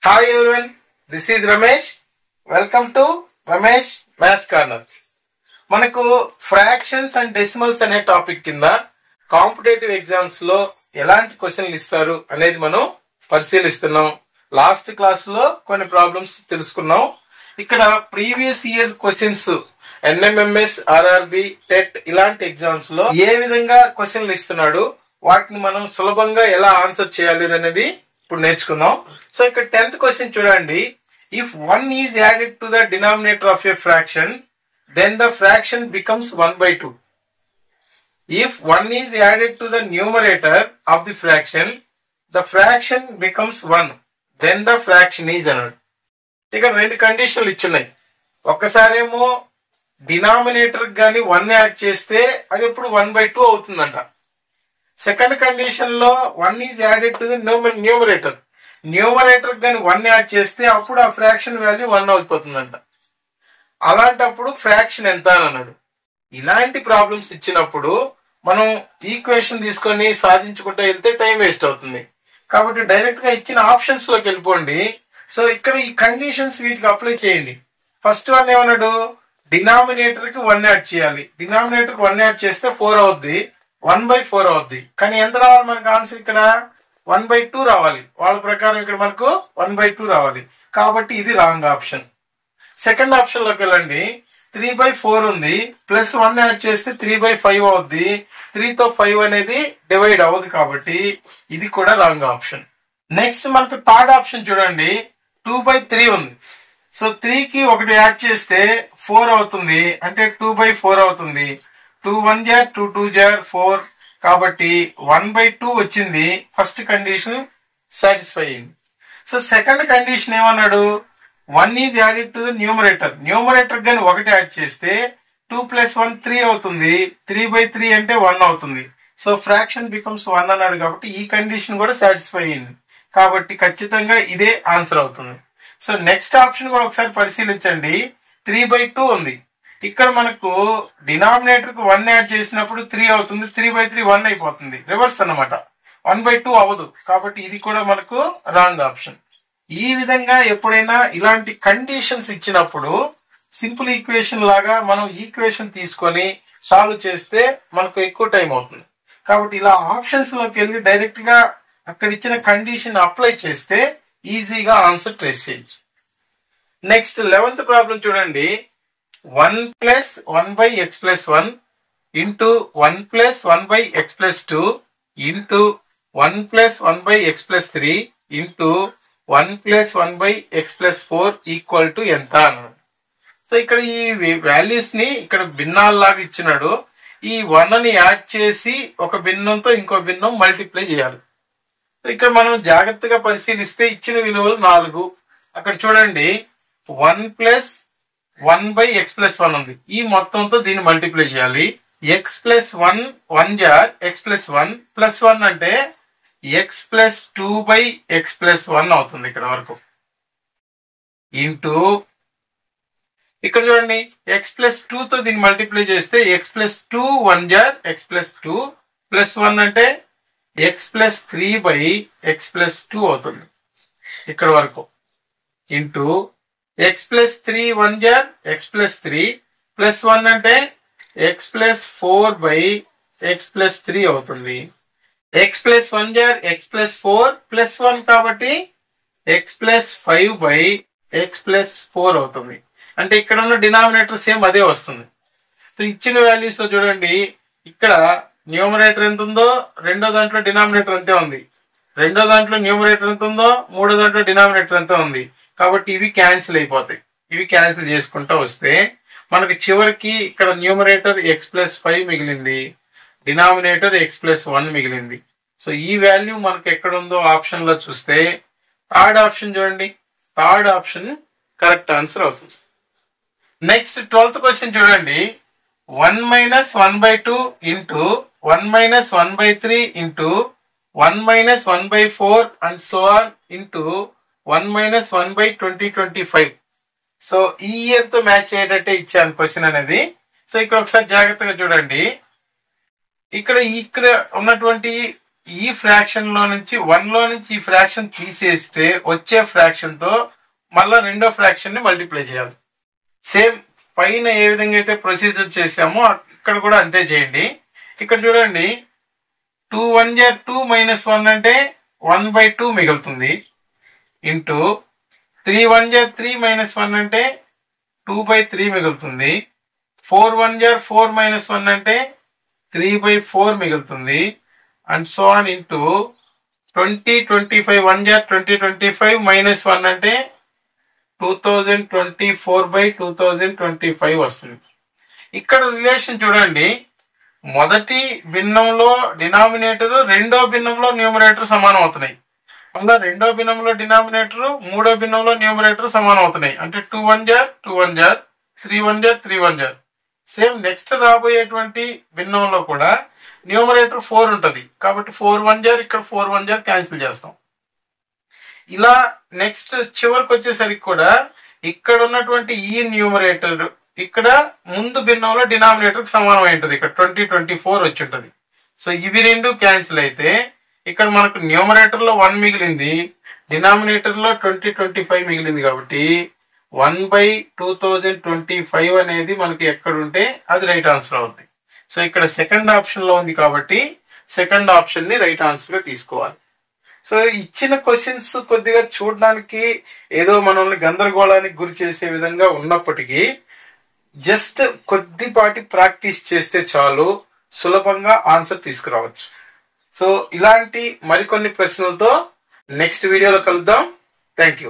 Hi everyone, this is Ramesh. Welcome to Ramesh Maths Corner. మనకు fractions and decimals అనే topic కింద competitive exams లో ఎలాంటి క్వశ్చన్లు ఇస్తారు అనేది మనం పరిశీలిస్తున్నాం. లాస్ట్ క్లాస్ లో కొన్ని ప్రాబ్లమ్స్ తెలుసుకున్నాం. ఇక్కడ previous years questions NMMS, RRB, TET ఇలాంటి ఎగ్జామ్స్ లో ఏ విధంగా క్వశ్చన్లు ఇస్తున్నాడు, వాటిని మనం సులభంగా ఎలా ఆన్సర్ చేయాలి అనేది ఇప్పుడు నేర్చుకుందాం. సో ఇక్కడ 10th క్వశ్చన్ చూడండి. If 1 is added to the denominator of a fraction, then the fraction becomes 1/2. If 1 is added to the numerator of the fraction becomes 1. Then the fraction is అన్నాడు. ఇక రెండు కండిషన్లు ఇచ్చున్నాయి. ఒక్కసారేమో డినామినేటర్ గాని 1 add చేస్తే అది ఇప్పుడు 1/2 అవుతుందంట. సెకండ్ కండిషన్ లో 1 is added to the numerator గాని 1 యాడ్ చేస్తే అప్పుడు ఆ ఫ్రాక్షన్ వాల్యూ 1 అయిపోతుందంట. అలాంటప్పుడు ఫ్రాక్షన్ ఎంత అని అన్నాడు. ఇలాంటి ప్రాబ్లమ్స్ ఇచ్చినప్పుడు మనం ఈక్వేషన్ తీసుకొని సాధించుకుంటూ వెళ్తే టైం వేస్ట్ అవుతుంది. కాబట్టి డైరెక్ట్ గా ఇచ్చిన ఆప్షన్స్ లోకి వెళ్ళిపోండి. సో ఇక్కడ ఈ కండిషన్స్ వీటికి అప్లై చేయండి. ఫస్ట్ వన్ ఏమన్నాడు, డినామినేటర్ కి 1 యాడ్ చేయాలి. డినామినేటర్ కి 1 యాడ్ చేస్తే 4 అవుద్ది, 1/4 అవుద్ది. కానీ ఎంత రావాలి మనకు ఆన్సర్? ఇక్కడ 1/2 రావాలి. వాళ్ళ ప్రకారం ఇక్కడ మనకు 1/2 రావాలి. కాబట్టి ఇది రాంగ్ ఆప్షన్. సెకండ్ ఆప్షన్ లోకి వెళ్ళండి. 3/4 ఉంది, ప్లస్ 1 యాడ్ చేస్తే 3/5 అవుద్ది. 3తో 5 అనేది డివైడ్ అవ్వదు, కాబట్టి ఇది కూడా రాంగ్ ఆప్షన్. నెక్స్ట్ మనకు థర్డ్ ఆప్షన్ చూడండి. 2/3 ఉంది. సో 3కి 1 యాడ్ చేస్తే 4 అవుతుంది, అంటే 2/4 అవుతుంది. 2 1 జార్ 2 2 జార్ 4, కాబట్టి 1/2 వచ్చింది. ఫస్ట్ కండిషన్ సాటిస్ఫై అయింది. సో సెకండ్ కండిషన్ ఏమన్నాడు, 1 is added to the numerator గాని 1 యాడ్ చేస్తే 2 + 1 3 అవుతుంది. 3/3 అంటే 1 అవుతుంది. సో ఫ్రాక్షన్ బికమ్స్ 1 అన్నాడు, కాబట్టి ఈ కండిషన్ కూడా సాటిస్ఫై అయింది. కాబట్టి ఖచ్చితంగా ఇదే ఆన్సర్ అవుతుంది. సో నెక్స్ట్ ఆప్షన్ కూడా ఒకసారి పరిశీలించండి. 3/2 ఉంది. ఇక్కడ మనకు డినామినేటర్ కు 1 యాడ్ చేసినప్పుడు 3 అవుతుంది. 3/3 1 అయిపోతుంది. రివర్స్ అన్నమాట, 1/2 అవ్వదు. కాబట్టి ఇది కూడా మనకు రాంగ్ ఆప్షన్. ఈ విధంగా ఎప్పుడైనా ఇలాంటి కండిషన్స్ ఇచ్చినప్పుడు సింపుల్ ఈక్వేషన్ లాగా మనం ఈక్వేషన్ తీసుకొని సాల్వ్ చేస్తే మనకు ఎక్కువ టైం అవుతుంది. కాబట్టి ఇలా ఆప్షన్స్ లోకి వెళ్ళి డైరెక్ట్ గా అక్కడ ఇచ్చిన కండిషన్ అప్లై చేస్తే ఈజీగా ఆన్సర్ ట్రేస్ చేయొచ్చు. నెక్స్ట్ 11th ప్రాబ్లం చూడండి. 1 + 1/x + 1 into 1 + 1/x + 2 into 1 + 1/x + 3 into 1 + 1/x + 4 equal to ఎంత అన్నాడు. సో ఇక్కడ ఈ వాల్యూస్ ని ఇక్కడ భిన్నాల్లాగా ఇచ్చినాడు. ఈ 1 ని యాడ్ చేసి ఒక భిన్నంతో ఇంకో భిన్నం మల్టిప్లై చేయాలి. ఇక్కడ మనం జాగ్రత్తగా పరిశీలిస్తే ఇచ్చిన విలువలు 4. అక్కడ చూడండి 1 + 1/x + 1 ఉంది. ఈ మొత్తంతో దీన్ని మల్టిప్లై చేయాలి. x + 1 1 జార్ x + 1 + 1 అంటే x + 2/x + 1 అవుతుంది ఇక్కడ వరకు. ఇంటూ ఇక్కడ చూడండి x + 2తో దీన్ని మల్టిప్లై చేస్తే x + 2 1 జార్ x + 2 + 1 అంటే x + 3/x + 2 అవుతుంది ఇక్కడ వరకు. ఇంటూ x + 3 1 జార్ x + 3 + 1 అంటే x + 4/x + 3 అవుతుంది. x + 1 జార్ x + 4 + 1 కాబట్టి x + 5/x + 4 అవుతుంది. అంటే ఇక్కడ ఉన్న డినామినేటర్ సేమ్ అదే వస్తుంది. సో ఇచ్చిన వాల్యూస్ లో చూడండి, ఇక్కడ న్యూమరేటర్ ఎంత ఉందో రెండో దాంట్లో డినామినేటర్ అంతే ఉంది. రెండో దాంట్లో న్యూమరేటర్ ఎంత ఉందో మూడో దాంట్లో డినామినేటర్ ఎంత ఉంది. కాబట్టి ఇవి క్యాన్సిల్ అయిపోతాయి. ఇవి క్యాన్సిల్ చేసుకుంటూ వస్తే మనకి చివరికి ఇక్కడ న్యూమరేటర్ x + 5 మిగిలింది, డినామినేటర్ x + 1 మిగిలింది. సో ఈ వాల్యూ మనకు ఎక్కడ ఉందో ఆప్షన్ లో చూస్తే థర్డ్ ఆప్షన్ చూడండి. థర్డ్ ఆప్షన్ కరెక్ట్ ఆన్సర్ అవుతుంది. నెక్స్ట్ 12th క్వశ్చన్ చూడండి. 1 - 1/2 into 1 - 1/3 into 1 - 1/4 and so on into 1 - 1/2025. So ఈ ఇయర్ తో మ్యాచ్ అయ్యేటట్టే ఇచ్చాను క్వశ్చన్ అనేది. సో ఇక్కడ ఒకసారి జాగ్రత్తగా చూడండి. ఇక్కడ ఉన్నటువంటి ఈ ఫ్రాక్షన్ లో నుంచి 1 లో నుంచి ఈ ఫ్రాక్షన్ తీసేస్తే వచ్చే ఫ్రాక్షన్ తో మళ్ళా రెండో ఫ్రాక్షన్ ని మల్టిప్లై చేయాలి. సేమ్ పైన ఏ విధంగా అయితే ప్రొసీజర్ చేసామో ఇక్కడ కూడా అంతే చేయండి. ఇక్కడ చూడండి 2 1 జా 2 - 1 అంటే 1/2 మిగులుతుంది. ఇంటూ 3 1 జా 3 - 1 అంటే 2/3 మిగులుతుంది. 4 1 జా 4 - 1 అంటే 3/4 మిగులుతుంది. అండ్ సో ఆన్ ఇంటూ 20 25 1 జా 20 25 - 1 అంటే 2024/2025 వస్తుంది. ఇక్కడ రిలేషన్ చూడండి, మొదటి భిన్నంలో డినామినేటర్, రెండో భిన్నంలో న్యూమరేటర్ సమానం అవుతున్నాయి. మళ్ళా రెండో భిన్నంలో డినామినేటర్, మూడో భిన్నంలో న్యూమరేటర్ సమానం అవుతున్నాయి. అంటే 2 1 జా 2 1 జా 3 1 జా 3 1 జా. సేమ్ నెక్స్ట్ రాబోయేటువంటి భిన్నంలో కూడా న్యూమరేటర్ 4 ఉంటది కాబట్టి 4 1 జా, ఇక్కడ 4 1 జా క్యాన్సిల్ చేస్తాం. ఇలా నెక్స్ట్ చివరికి వచ్చేసరికి కూడా ఇక్కడ ఉన్నటువంటి ఈ న్యూమరేటర్ ఇక్కడ ముందు భిన్నంలో డినామినేటర్ కి సమానం అయింటది. ఇక్కడ 2024 వచ్చి ఉంటది. సో ఇవి రెండు క్యాన్సిల్ అయితే ఇక్కడ మనకు న్యూమరేటర్ లో 1 మిగిలింది, డినామినేటర్ లో 2025 మిగిలింది. కాబట్టి 1/2025 అనేది మనకి ఎక్కడుంటే అది రైట్ ఆన్సర్ అవుతుంది. సో ఇక్కడ సెకండ్ ఆప్షన్ లో ఉంది కాబట్టి సెకండ్ ఆప్షన్ ని రైట్ ఆన్సర్ గా తీసుకోవాలి. సో ఇచ్చిన క్వశ్చన్స్ కొద్దిగా చూడడానికి ఏదో మనల్ని గందరగోళానికి గురి చేసే విధంగా ఉన్నప్పటికీ జస్ట్ కొద్దిపాటి ప్రాక్టీస్ చేస్తే చాలు, సులభంగా ఆన్సర్ తీసుకురావచ్చు. సో ఇలాంటి మరికొన్ని ప్రశ్నలతో నెక్స్ట్ వీడియోలో కలుద్దాం. Thank you.